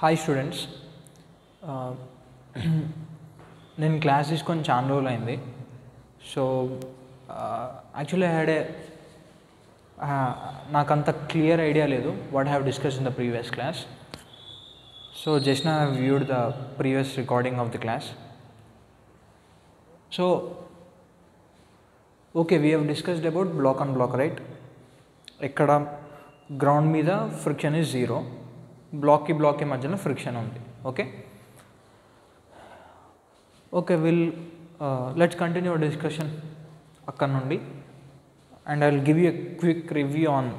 Hi students, నేను class తీసుకొని చాలా రోజులు అయింది. So actually I had a నాకంత క్లియర్ ఐడియా లేదు what have discussed in the previous class. So just now I have viewed the previous recording of the class. So okay, we have discussed about block on block, right? ఇక్కడ ground మీద friction is zero, బ్లాక్కి బ్లాక్కి మధ్యలో friction ఉంది. Okay okay will let's continue discussion అక్కడ నుండి, and I will give you a quick review on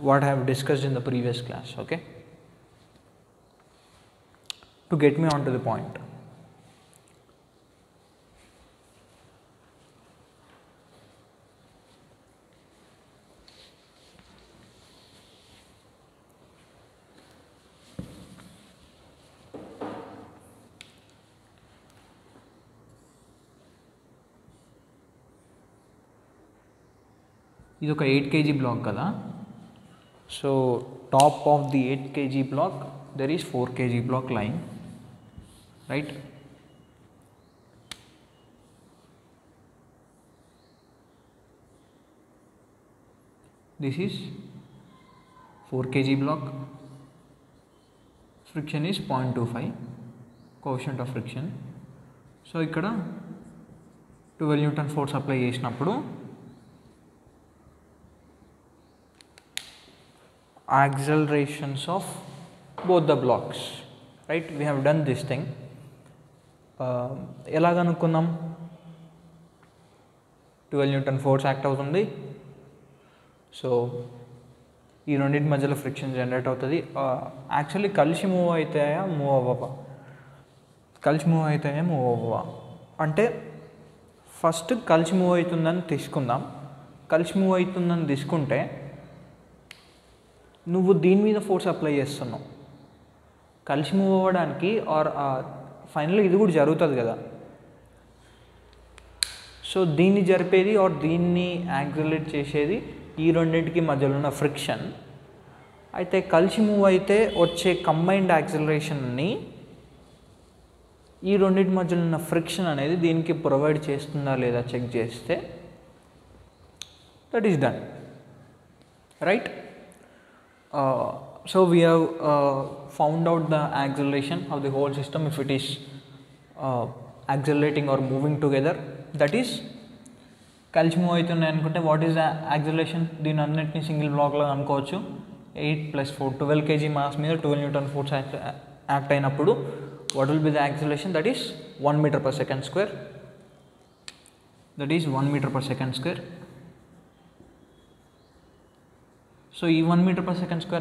what I have discussed in the previous class. Okay, to get me on to the point. ఇది ఒక 8 kg block కదా. So top of the 8 kg block there is 4 kg block line, right? This is 4 kg block. Friction is 0.25, coefficient of friction. So ఇక్కడ 12 newton force apply చేసినప్పుడు accelerations of both the blocks, right? We have done this thing. ఎలాగ అనుకుందాం? 12 newton force act అవుతుంది. So ఈ రెండింటి మధ్యలో friction generate అవుతుంది. Actually కలిసి మూవ్ అవుతాయా మూవ్ అవ్వవా? కలిసి మూవ్ అవుతాయా మూవ్ అవ్వవా అంటే ఫస్ట్ కలిసి మూవ్ అవుతుందని తీసుకుందాం. కలిసి మూవ్ అవుతుందని తీసుకుంటే నువ్వు దీని మీద ఫోర్స్ అప్లై చేస్తున్నావు కలిసి మూవ్ అవ్వడానికి, ఆర్ ఫైనల్గా ఇది కూడా జరుగుతుంది కదా. సో దీన్ని జరిపేది ఆర్ దీన్ని యాక్సిలరేట్ చేసేది ఈ రెండింటికి మధ్యలో ఉన్న ఫ్రిక్షన్. అయితే కలిసి మూవ్ అయితే వచ్చే కంబైన్డ్ యాక్సిలరేషన్ని ఈ రెండింటి మధ్యలో ఉన్న ఫ్రిక్షన్ అనేది దీనికి ప్రొవైడ్ చేస్తుందా లేదా చెక్ చేస్తే that is done, right? So we have found out the acceleration of the whole system if it is accelerating or moving together. That is, కలిసి మూవ్ అవుతున్నాయి అనుకుంటే వాట్ ఈస్ ద యాక్సిలరేషన్? దీని అన్నింటినీ single బ్లాక్లో అనుకోవచ్చు. 8 + 4 12 kg mass మీద 12 newton force act అయినప్పుడు what will be the acceleration? That is 1 m/s². That is 1 m/s². So ఈ 1 m/s²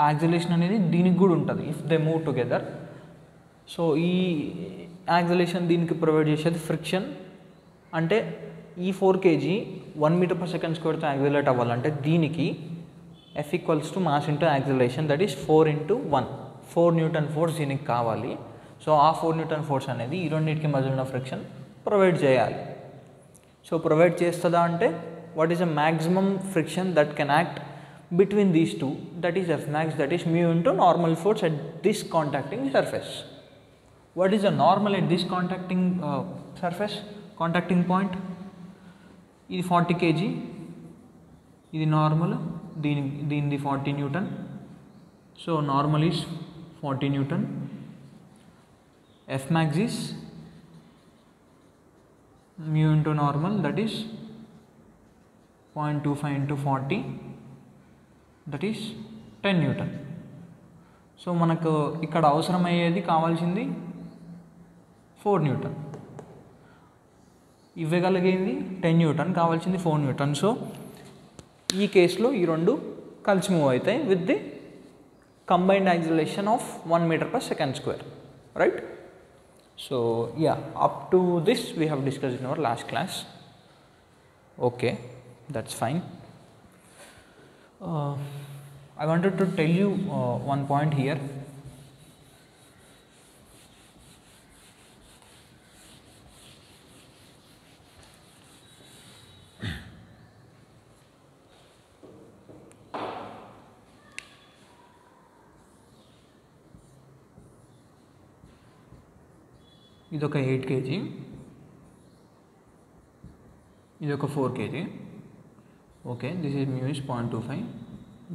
యాక్సిలరేషన్ అనేది దీనికి కూడా ఉంటుంది if they move together. So ఈ యాక్సిలరేషన్ దీనికి ప్రొవైడ్ చేసేది ఫ్రిక్షన్. అంటే ఈ 4 kg 1 m/s²తో యాక్సిలరేట్ అవ్వాలంటే దీనికి F = mass into acceleration, that is 4 × 1, 4 Newton force దీనికి కావాలి. సో ఆ 4 న్యూటన్ ఫోర్స్ అనేది ఈ రెండింటికి మధ్య ఉన్న ఫ్రిక్షన్ ప్రొవైడ్ చేయాలి. సో ప్రొవైడ్ చేస్తుందా అంటే what is the maximum friction that can act between these two? That is F max, that is mu into normal force at this contacting surface. What is the normal at this contacting surface, contacting point? ఇది 40 kg, ఇది normal, దీనిది 40 Newton. So normal is 40 Newton. F max is mu into normal, that is 0.25 into 40, that is 10 newton. So మనకు ఇక్కడ అవసరమయ్యేది కావాల్సింది 4 Newton, ఇవ్వగలిగేది 10 Newton, కావాల్సింది 4 Newton. So ఈ కేసులో ఈ రెండు కలిసి మూవ్ అవుతాయి with the combined acceleration of 1 m/s², right? So yeah, up to this we have discussed in our last class. Okay, that's fine. I wanted to tell you one point here. ఇది ఒక 8 kg, ఇది ఒక 4 kg. Okay, this is mu is 0.25,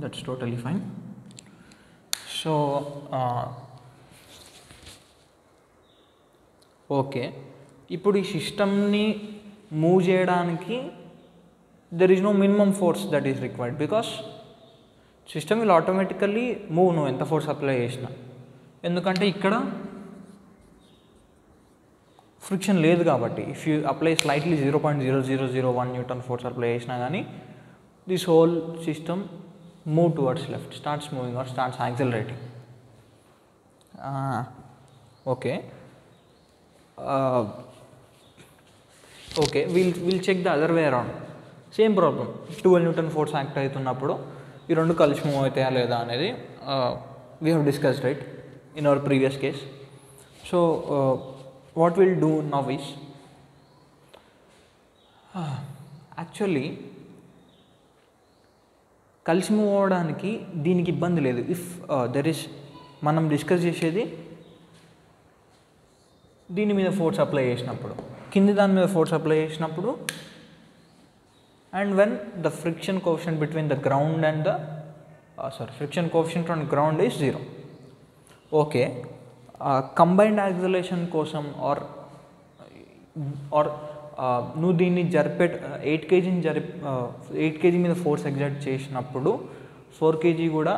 that's totally fine. So okay, ఇప్పుడు ఈ సిస్టమ్ని move చేయడానికి there is no minimum force that is required, because system will automatically move నువ్వు ఎంత ఫోర్స్ అప్లై చేసినా. ఎందుకంటే ఇక్కడ ఫ్రిక్షన్ లేదు కాబట్టి. If you apply slightly 0.0001 newton force apply చేసినా కానీ this whole system move towards left, starts moving or starts accelerating. Okay okay, will check the other way around. Same problem, 12 newton force act అవుతున్నప్పుడు ఈ రెండు కలిసి move అవుతాయా లేదా అనేది we have discussed right in our previous case. So what will do now is, actually కలిసి move అవ్వడానికి దీనికి ఇబ్బంది లేదు. ఇఫ్ దెర్ ఇస్, మనం డిస్కస్ చేసేది దీని మీద ఫోర్స్ అప్లై చేసినప్పుడు, కింది దాని మీద ఫోర్స్ అప్లై చేసినప్పుడు, and when the friction coefficient between the ground and the friction coefficient on ground is 0. Okay, combined acceleration కోసం ఆర్ నువ్వు దీన్ని 8 kgని 8 kg మీద ఫోర్స్ ఎగ్జర్ట్ చేసినప్పుడు 4 kg కూడా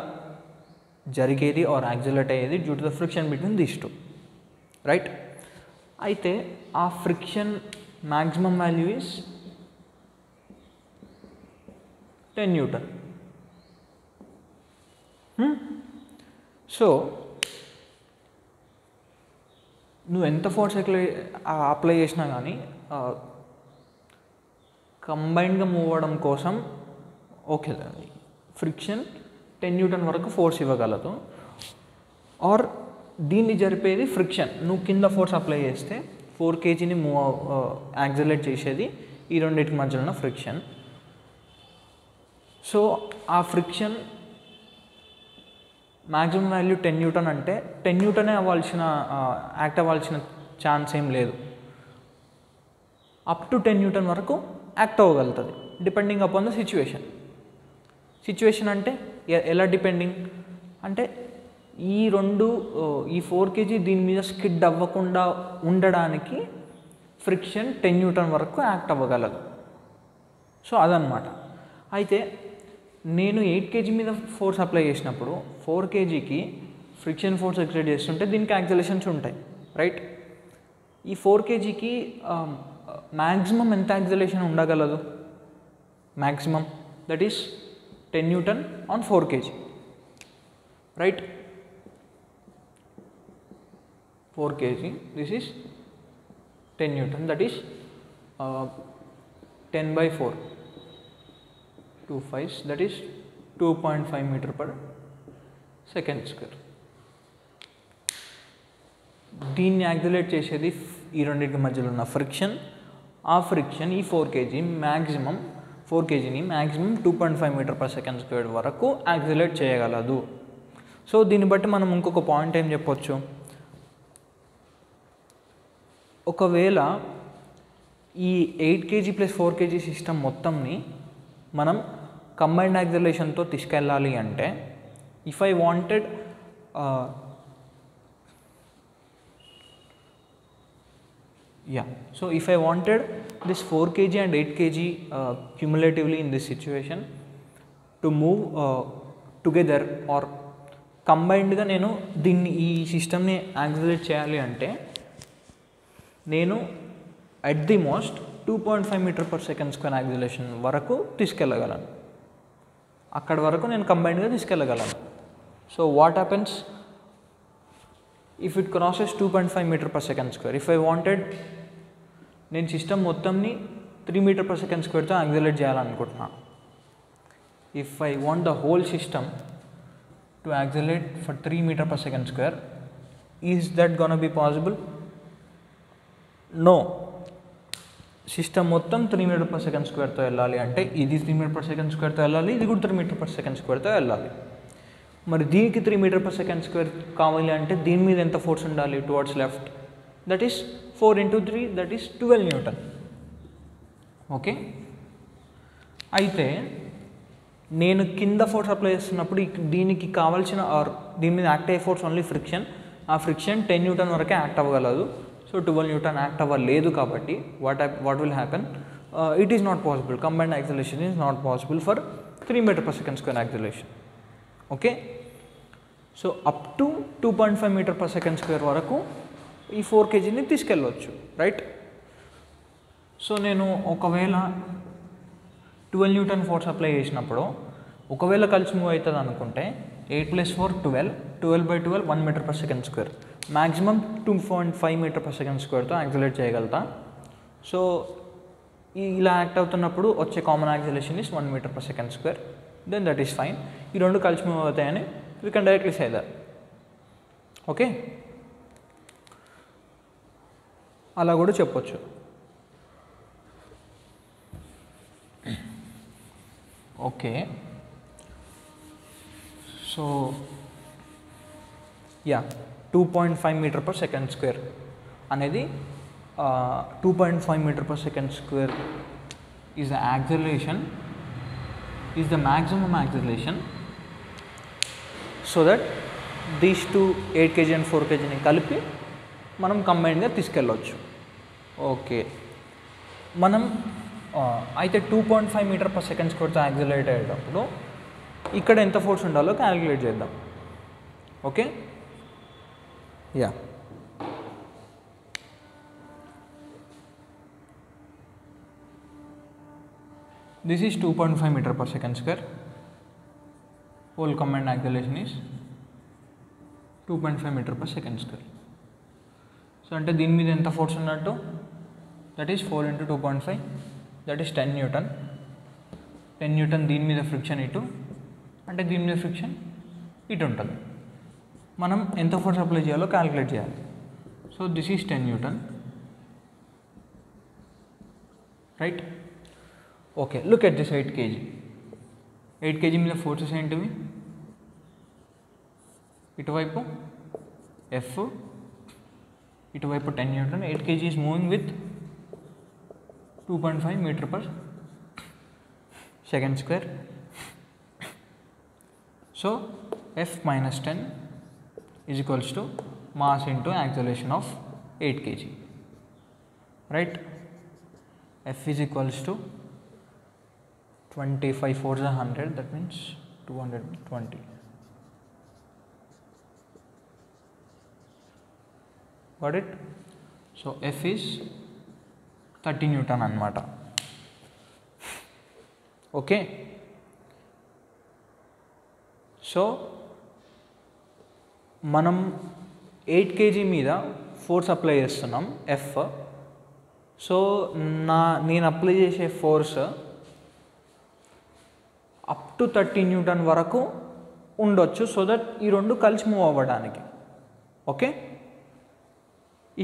జరిగేది ఆర్ యాక్సిలరేట్ అయ్యేది due to the friction between these two, right? అయితే ఆ friction maximum value is 10 newton. So నువ్వు ఎంత ఫోర్స్ అప్లై చేసినా కానీ కంబైన్డ్గా మూవ్ అవ్వడం కోసం ఓకే ఫ్రిక్షన్ 10 న్యూటన్ వరకు ఫోర్స్ ఇవ్వగలదు. ఆర్ దీన్ని జరిపేది ఫ్రిక్షన్, నువ్వు కింద ఫోర్స్ అప్లై చేస్తే 4 kgని యాక్సిలరేట్ చేసేది ఈ రెండింటికి మధ్యలో ఉన్న ఫ్రిక్షన్. సో ఆ ఫ్రిక్షన్ మ్యాక్సిమం వాల్యూ 10 న్యూటన్ అంటే 10 న్యూటనే యాక్ట్ అవ్వాల్సిన ఛాన్స్ ఏం లేదు. అప్ టు 10 న్యూటన్ వరకు యాక్ట్ అవ్వగలుగుతుంది డిపెండింగ్ అపాన్ ద సిచ్యువేషన్. అంటే ఎలా డిపెండింగ్ అంటే ఈ 4 kg దీని మీద స్కిడ్ అవ్వకుండా ఉండడానికి ఫ్రిక్షన్ 10 న్యూటన్ వరకు యాక్ట్ అవ్వగలదు. సో అదనమాట. అయితే నేను 8 kg మీద ఫోర్స్ అప్లై చేసినప్పుడు 4 kgకి ఫ్రిక్షన్ ఫోర్స్ ఎక్సర్ట్ చేస్తుంటే దీనికి యాక్సిలరేషన్స్ ఉంటాయి, రైట్? ఈ 4 kgకి మ్యాక్సిమం ఎంత యాక్సిలరేషన్ ఉండగలదు? Maximum that is 10 newton on 4 kg, right? 4 kg, this is 10 Newton, that is 10/4, 2 5s, that is 2.5 meter per second square. దీన్ని యాక్సిలరేట్ చేసేది ఈ రెండింటి మధ్యలో ఉన్న ఫ్రిక్షన్. ఆ ఫ్రిక్షన్ ఈ 4 kgని maximum 2.5 meter per second square వరకు యాక్సిలరేట్ చేయగలదు. సో దీన్ని బట్టి మనం ఇంకొక పాయింట్ ఏం చెప్పొచ్చు, ఒకవేళ ఈ 8 kg + 4 kg సిస్టమ్ మొత్తంని మనం కంబైన్డ్ యాక్సిలరేషన్తో తీసుకెళ్ళాలి అంటే if I wanted so if I wanted this 4 kg and 8 kg cumulatively in this situation to move together or combinedగా నేను దీన్ని ఈ సిస్టమ్ని యాక్సిలరేట్ చేయాలి అంటే నేను at the most 2.5 meter per second square acceleration వరకు తీసుకెళ్ళగలను. అక్కడి వరకు నేను కంబైన్డ్గా తీసుకెళ్ళగలను. So what happens if it crosses 2.5 meter per second square, if I wanted నేను సిస్టమ్ మొత్తంని 3 meter per second squareతో యాక్సిలరేట్ చేయాలనుకుంటున్నా. If I want the whole system to accelerate for 3 meter per second square, is that gonna be possible? No. System మొత్తం 3 meter per second squareతో వెళ్ళాలి అంటే ఇది 3 meter per second squareతో వెళ్ళాలి, ఇది కూడా 3 meter per second squareతో వెళ్ళాలి. మరి దీనికి 3 meter per second square కావాలి అంటే దీని మీద ఎంత ఫోర్స్ ఉండాలి towards left? That is 4 into 3 that is 12 Newton. Okay, అయితే నేను కింద ఫోర్స్ అప్లై చేస్తున్నప్పుడు దీనికి కావాల్సిన ఆర్ దీని మీద యాక్ట్ అయ్యే ఫోర్స్ ఓన్లీ ఫ్రిక్షన్. ఆ ఫ్రిక్షన్ 10 న్యూటన్ వరకే యాక్ట్ అవ్వగలదు. సో 12 న్యూటన్ యాక్ట్ అవ్వలేదు కాబట్టి what will happen, it is not possible. Combined acceleration is not possible for 3 meter per second square acceleration. Okay, so up to 2.5 metre per second square వరకు ఈ 4 kgని తీసుకెళ్ళవచ్చు, right. So నేను ఒకవేళ 12 newton force apply చేసినప్పుడు ఒకవేళ కలిసి move అవుతుంది అనుకుంటే 8 + 4 12, 12/12 1 metre per second square, maximum 2.5 metre per second స్క్వేర్తో యాక్సిలరేట్ చేయగలుగుతా. సో ఇలా యాక్ట్ అవుతున్నప్పుడు వచ్చే common acceleration is 1 metre per second square, then that is fine. ఈ రెండు కలిసి మూవ్ అవుతాయని we can directly say that. Okay, అలా కూడా చెప్పొచ్చు. Okay, so yeah 2.5 metre per second square అనేది 2.5 metre per second square is the acceleration, is the maximum acceleration. So that these 2 8 kg and 4 kgని కలిపి మనం కంబైన్డ్గా తీసుకెళ్ళవచ్చు. ఓకే, మనం అయితే 2.5 మీటర్ పర్ సెకండ్ స్క్వేర్తో యాక్సిలరేట్ అయ్యేటప్పుడు ఇక్కడ ఎంత ఫోర్స్ ఉండాలో క్యాలిక్యులేట్ చేద్దాం. Okay, ya this is 2.5 metre per second square, whole combined acceleration is 2.5 metre per second square. So అంటే దీని మీద ఎంత ఫోర్స్ ఉన్నట్టు, that is 4 into 2.5 that is 10 newton. 10 newton దీని మీద ఫ్రిక్షన్ ఇటు, అంటే దీని మీద ఫ్రిక్షన్ ఇటు ఉంటుంది. మనం ఎంత ఫోర్స్ అప్లై చేయాలో క్యాలిక్యులేట్ చేయాలి. So this is 10 newton, right. Okay, look at this 8 kg. 8 kg మీద ఫోర్సెస్ ఏంటివి, ఇటువైపు F, ఇటువైపు 10 newton. 8 kg is moving with 2.5 metre per second square. So F minus 10 is equals to mass into acceleration of 8 kg, right. F is equals to 25 4s are 100, that means 220. Got it? So F is 30 Newton anamata. Okay, so మనం 8 kg మీద force apply చేస్తున్నాం F. So నేను అప్లై చేసే force up to 30 newton వరకు ఉండొచ్చు, so that ఈ రెండు కలిసి మూవ్ అవ్వడానికి. Okay,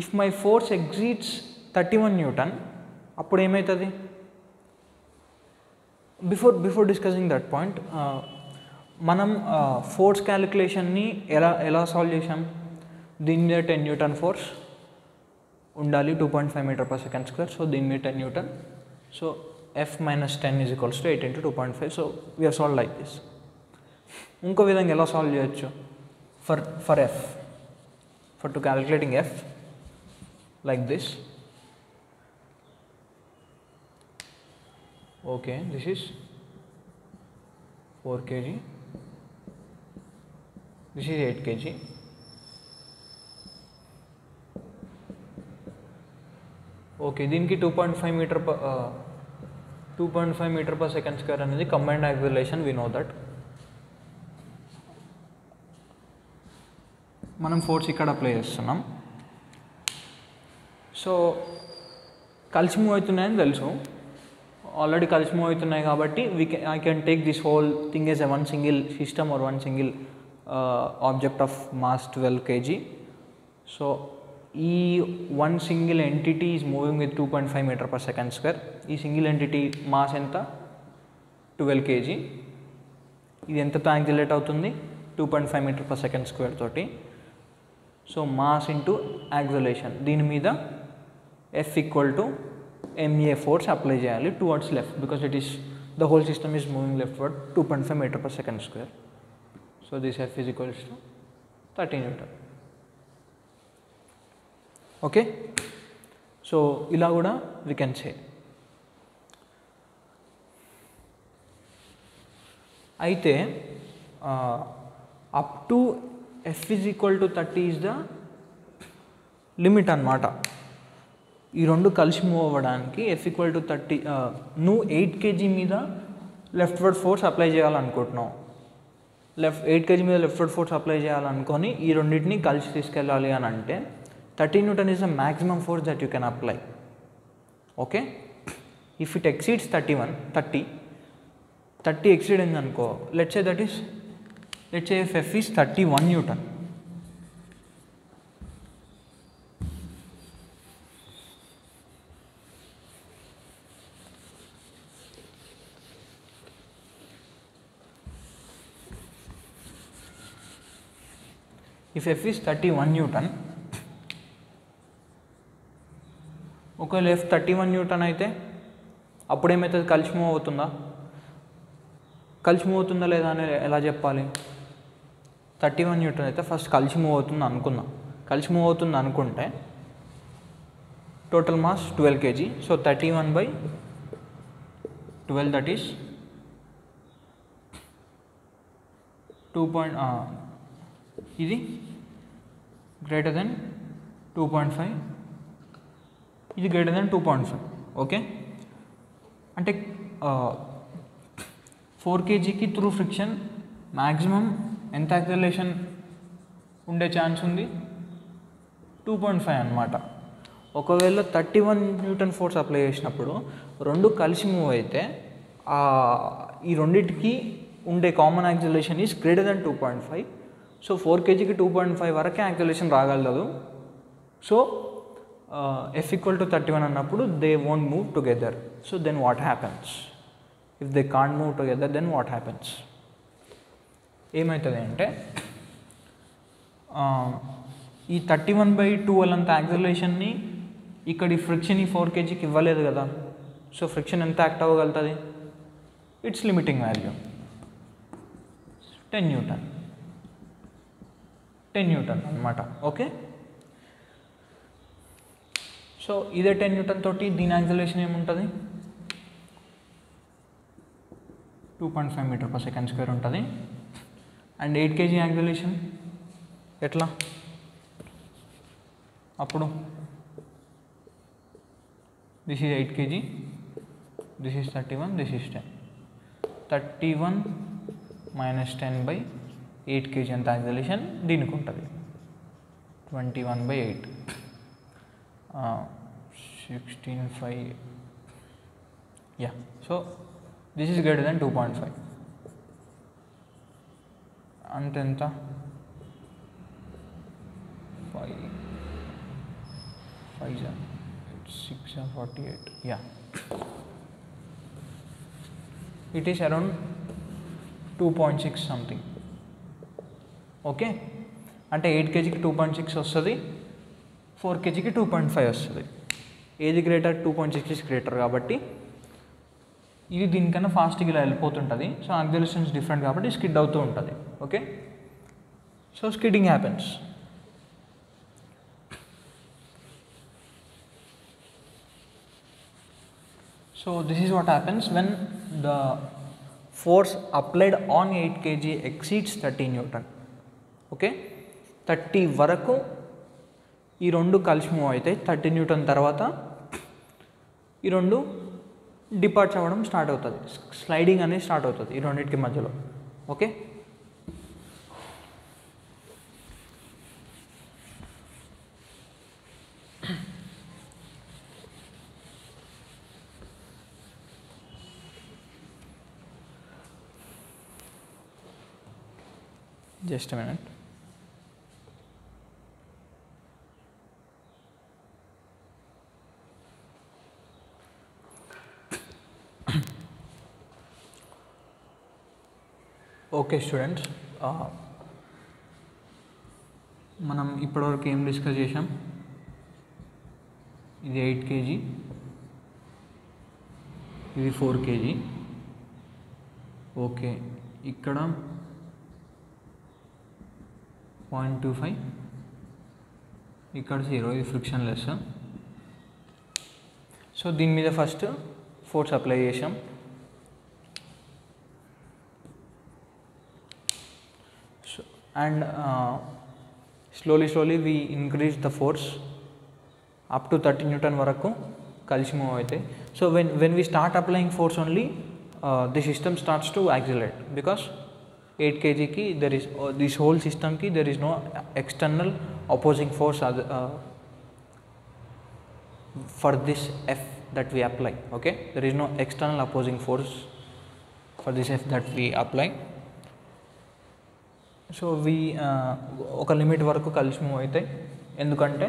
if my force exceeds 31 newton అప్పుడు ఏమవుతుంది, బిఫోర్ డిస్కసింగ్ దట్ పాయింట్ మనం ఫోర్స్ క్యాలిక్యులేషన్ని ఎలా సాల్వ్ చేసాం, దీని మీద 10 న్యూటన్ ఫోర్స్ ఉండాలి, 2.5 metre per second square. So దీని మీద 10 newton. So F minus 10 is equals to 8 into 2.5. So we have solved like this. ఇంకో విధంగా ఎలా సాల్వ్ చేయొచ్చు, for F, to calculating F like this. Okay, this is 4 kg, this is 8 kg. Okay, దీనికి 2.5 metre per second square అనేది combined acceleration, we know that. మనం force ఇక్కడ apply చేస్తున్నాం. So కలిసి మూవ్ అవుతున్నాయని తెలుసు, ఆల్రెడీ కలిసి మూవ్ అవుతున్నాయి కాబట్టి I can take this whole thing as a one single system or one single object of mass 12 kg. So ఈ one single entity is moving with 2.5 metre per second square. ఈ single entity mass ఎంత, 12 kg. ఇది ఎంతతో accelerate అవుతుంది, 2.5 metre per second square తోటి. So mass into acceleration, దీని మీద F equal to MA force apply చేయాలి towards left, because it is the whole system is moving leftward 2.5 metre per second square. So this F is equals to 30 newton. Okay, so ఇలా కూడా we can say. అయితే up to F is equal to 30 is the limit అన్నమాట. ఈ రెండు కలిసి move అవ్వడానికి F equal to 30, నువ్వు 8 kg మీద లెఫ్ట్వర్డ్ ఫోర్స్ అప్లై చేయాలనుకుంటున్నావు, 8 kg మీద లెఫ్ట్వర్డ్ ఫోర్స్ అప్లై చేయాలనుకొని ఈ రెండింటిని కలిసి తీసుకెళ్ళాలి అని అంటే 30 Newton is the maximum force that you can apply. Okay, if it exceeds 30 exceed anko, let's say if F is 31 Newton, if F is 31 Newton, ఒకవేళ F 31 న్యూటన్ అయితే అప్పుడేమవుతుంది, కలిసి మూవ్ అవుతుందా, కలిసి మూవ్ అవుతుందా లేదా అని ఎలా చెప్పాలి? 31 న్యూటన్ అయితే ఫస్ట్ కలిసి మూవ్ అవుతుంది అనుకుందాం. కలిసి మూవ్ అవుతుంది అనుకుంటే total mass 12 kg. So 31/12 that is 2. ఇది గ్రేటర్ దెన్ 2.5, ఇది గ్రేటర్ దెన్ 2.5. ఓకే, అంటే 4 kgకి త్రూ ఫ్రిక్షన్ మ్యాక్సిమం ఎంత యాక్సలరేషన్ ఉండే ఛాన్స్ ఉంది? 2.5 అన్నమాట. ఒకవేళ 31 న్యూటన్ ఫోర్స్ అప్లై చేసినప్పుడు రెండు కలిసి మూవ్ అయితే ఈ రెండింటికి ఉండే common acceleration is greater than 2.5. So 4 kgకి 2.5 వరకే యాక్సలరేషన్ రాగలదు. సో F ఈక్వల్ టు 31 అన్నప్పుడు they won't move together. So then what happens? If they can't move together then what happens? ఏమవుతుంది అంటే ఈ 31/12 అంత యాక్సలరేషన్ని ఇక్కడ ఈ ఫ్రిక్షన్ ఈ 4 kgకి ఇవ్వలేదు కదా. సో ఫ్రిక్షన్ ఎంత యాక్ట్ అవ్వగలుగుతుంది? ఇట్స్ లిమిటింగ్ వాల్యూ 10 న్యూటన్ అన్నమాట. ఓకే, సో ఇదే 10 న్యూటన్ తోటి దీని యాక్సలరేషన్ ఏముంటుంది? 2.5 మీటర్ పర్ సెకండ్ స్క్వేర్ ఉంటుంది. అండ్ 8 kg యాక్సలరేషన్ ఎట్లా అప్పుడు? This is 8 kg, this is 31, this is 10. 31 minus 10/8 kg అంత యాక్సలరేషన్ దీనికి ఉంటుంది. 21/8, 16/5. Yeah, so this is greater than 2.5. అంతెంత? 5 6 48. Yeah, it is around 2.6 something. Okay, అంటే 8 kgకి 2.6 వస్తుంది, 4 kgకి 2.5 వస్తుంది. ఏది గ్రేటర్? 2.6 ఇస్ గ్రేటర్ కాబట్టి ఇది దీనికన్నా ఫాస్ట్గా ఇలా వెళ్ళిపోతుంటుంది. సో యాక్సలరేషన్స్ డిఫరెంట్ కాబట్టి స్కిడ్ అవుతూ ఉంటుంది. Okay, so skidding happens. So this is what happens when the force applied on 8 kg exceeds 30 newton. Okay, 30 వరకు ఈ రెండు కలిసి మూవ్ అవుతాయి. 30 న్యూటన్ తర్వాత ఈ రెండు డిపార్చ్ అవ్వడం స్టార్ట్ అవుతుంది, స్లైడింగ్ అనేది స్టార్ట్ అవుతుంది ఈ రెండింటికి మధ్యలో. Okay, just a minute. Okay students, మనం ఇప్పటివరకు ఏం డిస్కస్ చేసాం, ఇది 8 kg, ఇది 4 kg. ఓకే, ఇక్కడ 0.25, ఇక్కడ 0, ఇది ఫ్రిక్షన్ లెస్. సో దీని మీద ఫస్ట్ ఫోర్స్ అప్లై చేసాం. So and slowly we increase the force up to 30 Newton వరకు కలిసి మూవ్ అవుతాయి. So when we start applying force only the system starts to accelerate, because 8 kgకి దెర్ ఈస్ దిస్ హోల్ సిస్టమ్కి there is no external opposing force for this F that we apply. Okay, there is no external opposing force for this F that we apply. So we ఒక limit వరకు కలిసి move అవుతాయి, ఎందుకంటే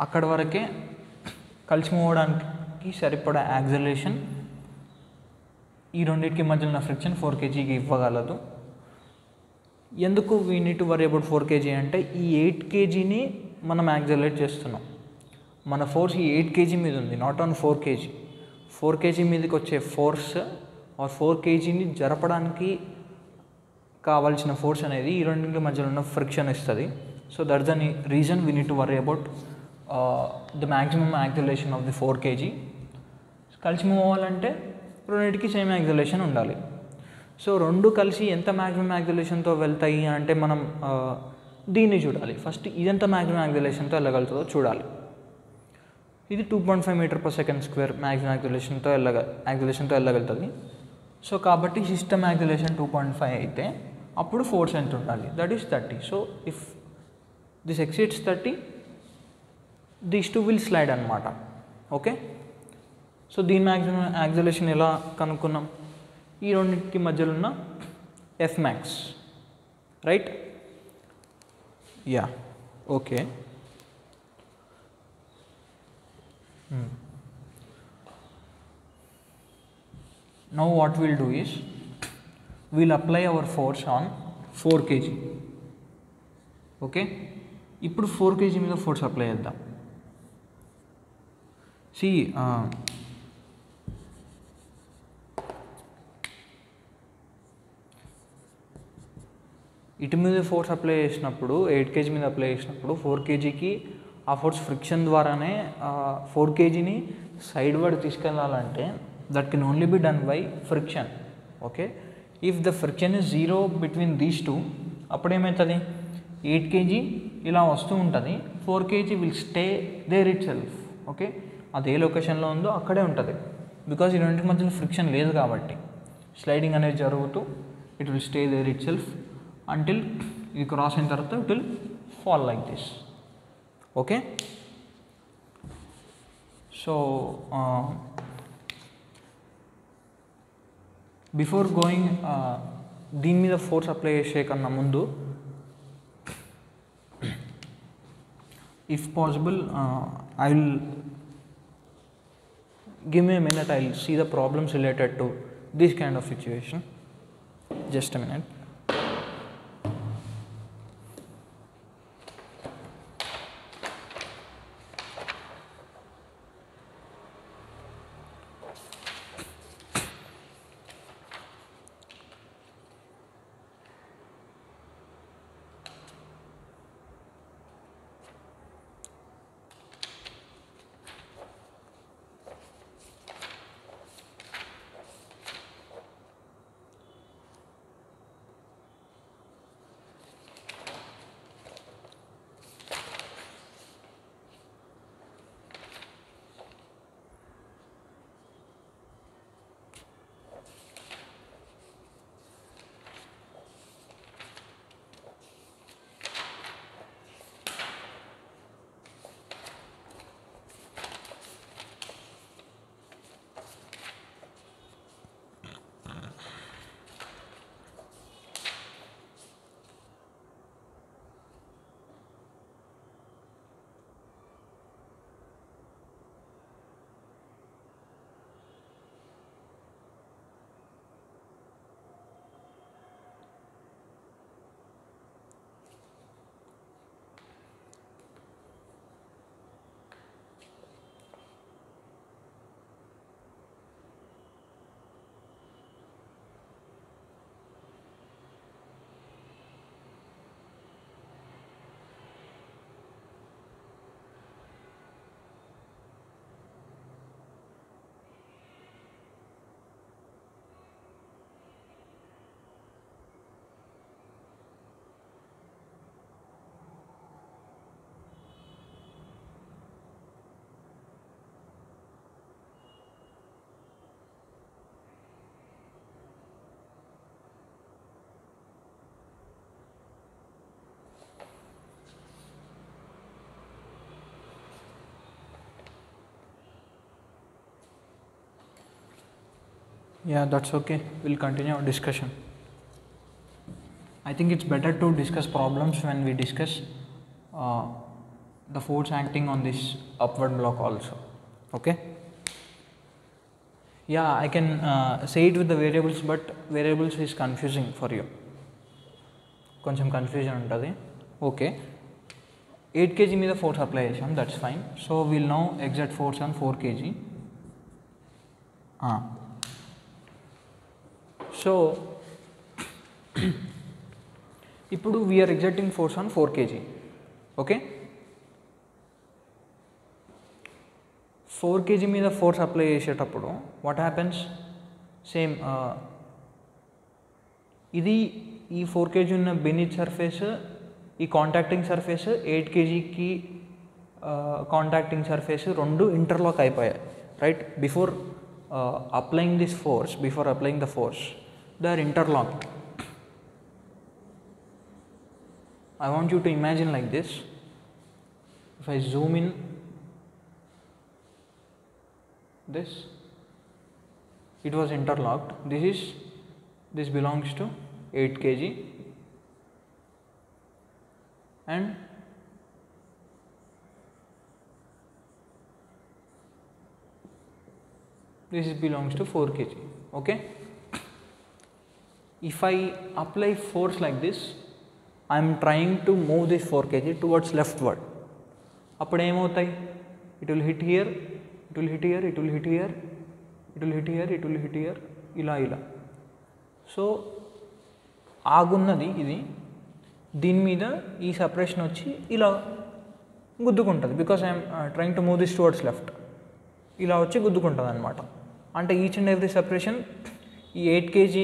అక్కడ వరకే కలిసి move అవడానికి సరిపడా యాక్సిలరేషన్ ఈ రెండింటికి మధ్యలో ఉన్న ఫ్రిక్షన్ 4 kgకి ఇవ్వగలదు. ఎందుకు we need to worry about 4 kg అంటే ఈ 8 kgని మనం యాక్సిలరేట్ చేస్తున్నాం. మన ఫోర్స్ ఈ 8 kg మీద ఉంది, నాట్ ఆన్ 4 kg. 4 kg మీదకి వచ్చే ఫోర్స్ ఆర్ 4 kgని జరపడానికి కావాల్సిన ఫోర్స్ అనేది ఈ రెండింటి మధ్యలో ఉన్న ఫ్రిక్షన్ ఇస్తుంది. So that's the reason we need to worry about the maximum acceleration of the 4 kg. కలిసి మూవ్ అవ్వాలంటే రెండింటికి సేమ్ యాక్సిలరేషన్ ఉండాలి. సో రెండు కలిసి ఎంత మ్యాక్సిమమ్ యాక్సిలరేషన్తో వెళ్తాయి అంటే మనం దీన్ని చూడాలి. ఫస్ట్ ఇదెంత మ్యాక్సిమమ్ యాక్సిలరేషన్తో వెళ్ళగలుగుతుందో చూడాలి. ఇది 2.5 m/s² మ్యాక్సిమం యాక్సిలరేషన్తో వెళ్ళగలుగుతుంది. సో కాబట్టి సిస్టమ్ యాక్సిలరేషన్ 2.5 అయితే అప్పుడు ఫోర్స్ ఎంత ఉండాలి, that is 30. So if this exceeds 30, these two will slide అనమాట. ఓకే, సో దీని మ్యాక్సిమం యాక్సిలరేషన్ ఎలా కనుక్కున్నాం, ఈ రెండింటికి మధ్యలో ఉన్న F max, right? Yeah, okay. Now what we'll do is we'll apply our force on 4 kg. Okay, ఇప్పుడు 4 kg మీద force apply చేద్దాం. సి ఇటు మీద ఫోర్స్ అప్లై చేసినప్పుడు 8 kg మీద అప్లై చేసినప్పుడు 4 kgకి ఆ ఫోర్స్ ఫ్రిక్షన్ ద్వారానే 4 kgని సైడ్ వర్డ్ తీసుకెళ్ళాలంటే that can only be done by friction. Okay, if the friction is 0 between these two, అప్పుడు ఏమవుతుంది, 8 kg ఇలా వస్తూ ఉంటుంది, 4 kg will stay there itself. Okay, అది ఏ లొకేషన్లో ఉందో అక్కడే ఉంటుంది, బికాజ్ ఈ రెండింటి మధ్యలో ఫ్రిక్షన్ లేదు కాబట్టి స్లైడింగ్ అనేది జరుగుతూ it will stay there itself until ఇది క్రాస్ అయిన తర్వాత it will fall like this. Okay, so before going దీని మీద ఫోర్స్ అప్లై చేసే కన్నా ముందు, if possible I will give me a minute, I'll see the problems related to this kind of situation. Just a minute. Yeah, that's okay. We'll continue our discussion. I think it's better to discuss problems when we discuss uh, the force acting on this upward block also. Okay? Yeah, I can say it with the variables, but variables is confusing for you. కొంచెం confusion ఉంటుంది. Okay, 8 kg మీద force apply చేసాం, that's fine. So will no exact force on 4 kg. సో ఇప్పుడు we're exacting force on 4 kg. Okay, 4 kg మీద force apply చేసేటప్పుడు what happens, same ఇది ఈ 4 kg ఉన్న బెనీత్ సర్ఫేస్, ఈ కాంటాక్టింగ్ సర్ఫేస్ 8 kgకి కాంటాక్టింగ్ సర్ఫేస్ రెండు ఇంటర్లాక్ అయిపోయాయి, right? Before applying this force, before applying the force, they are interlocked. I want you to imagine like this. If I zoom in this, it was interlocked. This belongs to 8 kg and this belongs to 4 kg. Okay, if I apply force like this, I am trying to move this 4 kg towards leftward. అప్పుడు ఏమవుతాయి, it will hit here, it will hit here, it will hit here, it will hit here, it will hit here, ఇలా ఇలా. So ఆగున్నది ఇది, దీని మీద ఈ separation వచ్చి ఇలా గుద్దుకుంటుంది, because I'm trying to move this towards left. ఇలా వచ్చి గుద్దుకుంటుంది అనమాట. అంటే ఈచ్ అండ్ ఎవ్రీ సపరేషన్ ఈ 8 kg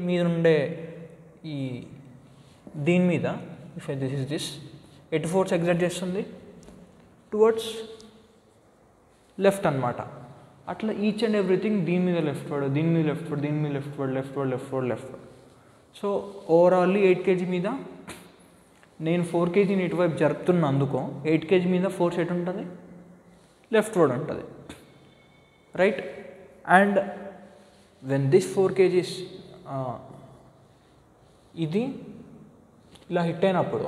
మీద ఉండే ఈ దీని మీద, ఇఫ్ దిస్ ఇస్ దిస్, ఎటు ఫోర్స్ ఎగ్జర్ట్ చేస్తుంది, టువర్డ్స్ లెఫ్ట్ అనమాట. అట్లా ఈచ్ అండ్ ఎవ్రీథింగ్ దీని మీద లెఫ్ట్ వర్డ్, దీని మీద లెఫ్ట్ వర్డ్, దీని మీద left word, left word, left word, left word. So ఓవరాల్లీ 8 kg మీద నేను 4 kgని ఇటువైపు జరుపుతున్నందుకు 8 kg మీద ఫోర్స్ ఎటు ఉంటుంది, లెఫ్ట్ వర్డ్ ఉంటుంది, right? And when this 4 kg ఇది ఇలా హిట్ అయినప్పుడు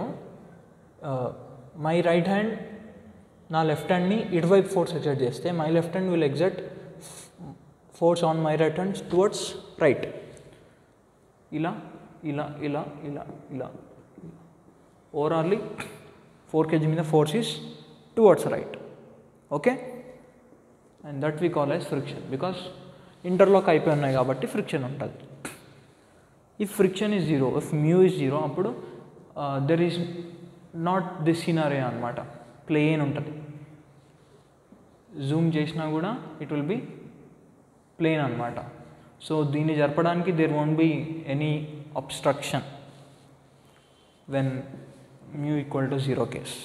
మై రైట్ హ్యాండ్ నా లెఫ్ట్ హ్యాండ్ని ఇటువైపు ఫోర్స్ ఎగ్జర్ట్ చేస్తే my left hand will exert force on my right hand towards right. ఇలా ఇలా ఇలా ఇలా ఇలా ఓవరాల్లీ 4 kg మీద force is towards right. Okay, and that we call as friction, because interlock అయిపోయి ఉన్నాయి కాబట్టి ఫ్రిక్షన్ ఉంటుంది. If friction is zero, if mu is zero, అప్పుడు there is not this scenario అనమాట, ప్లేన్ ఉంటుంది. జూమ్ చేసినా కూడా ఇట్ విల్ బి ప్లేన్ అనమాట. సో దీన్ని జరపడానికి there won't be any obstruction when mu equal to zero case.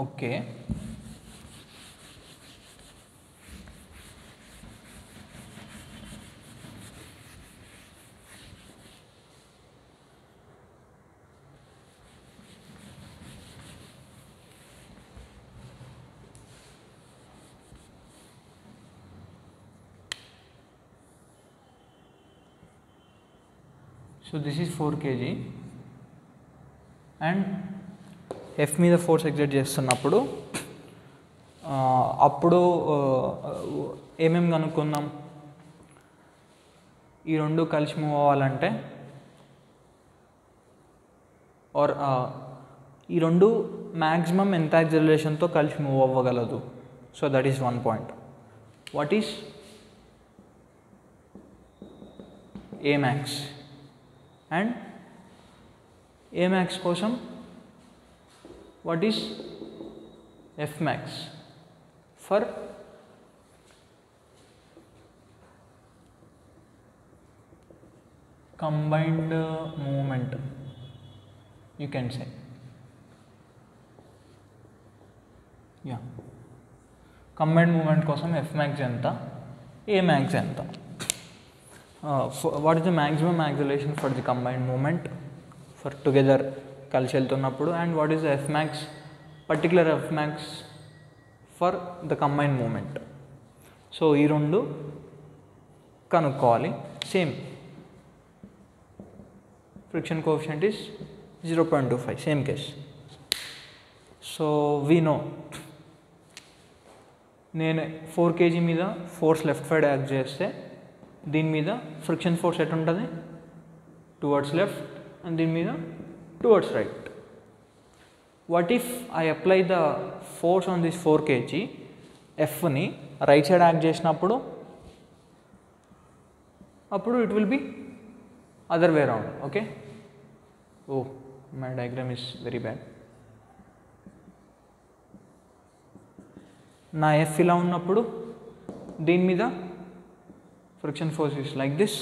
Okay, so this is 4 kg and F మీద ఫోర్స్ ఎగ్జర్ట్ చేస్తున్నప్పుడు అప్పుడు ఏమేమి కనుక్కుందాం, ఈ రెండు కలిసి మూవ్ అవ్వాలంటే ఆర్ ఈ రెండు మ్యాక్సిమం ఎంత యాక్సిలరేషన్తో కలిసి మూవ్ అవ్వగలదు. So that is one point. What is a max, and a max కోసం what is F max for combined movement, you can say. Yeah, combined movement కోసం F max ఎంత, A max ఎంత. What is the maximum acceleration for the combined moment for together కలిసి వెళ్తున్నప్పుడు, and what is the F max, particular F max for the combined moment. So ఈ రెండు కనుక్కోవాలి. Same friction coefficient is 0.25, same case. So we know, నేను 4 kg మీద force left side act చేస్తే దీని మీద ఫ్రిక్షన్ ఫోర్స్ ఎట్ ఉంటుంది, towards left, and దీని మీద towards right. What if I apply the force on this 4 kg, ఎఫ్ని right side act చేసినప్పుడు అప్పుడు it will be other way round. Okay, oh my diagram is very bad. నా F ఇలా ఉన్నప్పుడు దీని మీద friction force is like this,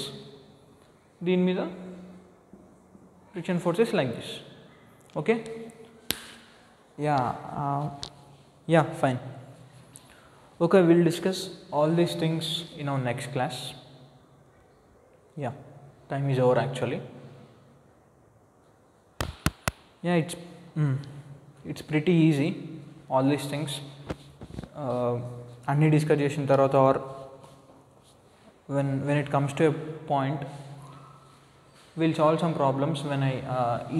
దీని మీద friction force is like this. Okay, yeah fine. Okay, we'll discuss all these things in our next class. Yeah, time is over actually. Yeah, it's pretty easy, all these things. Anni discuss chesin tarvata, or when it comes to a point, we'll solve some problems. When I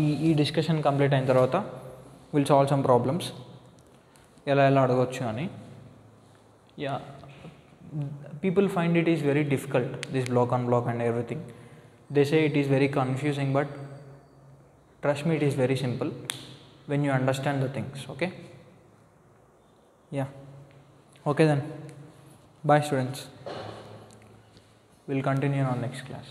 ee discussion complete ayin tarvata we'll solve some problems ela adagachu ani. Yeah, people find it is very difficult, this block on block and everything. They say it is very confusing, but trust me, it is very simple when you understand the things. Okay, yeah, okay then, bye students, we'll continue in our next class.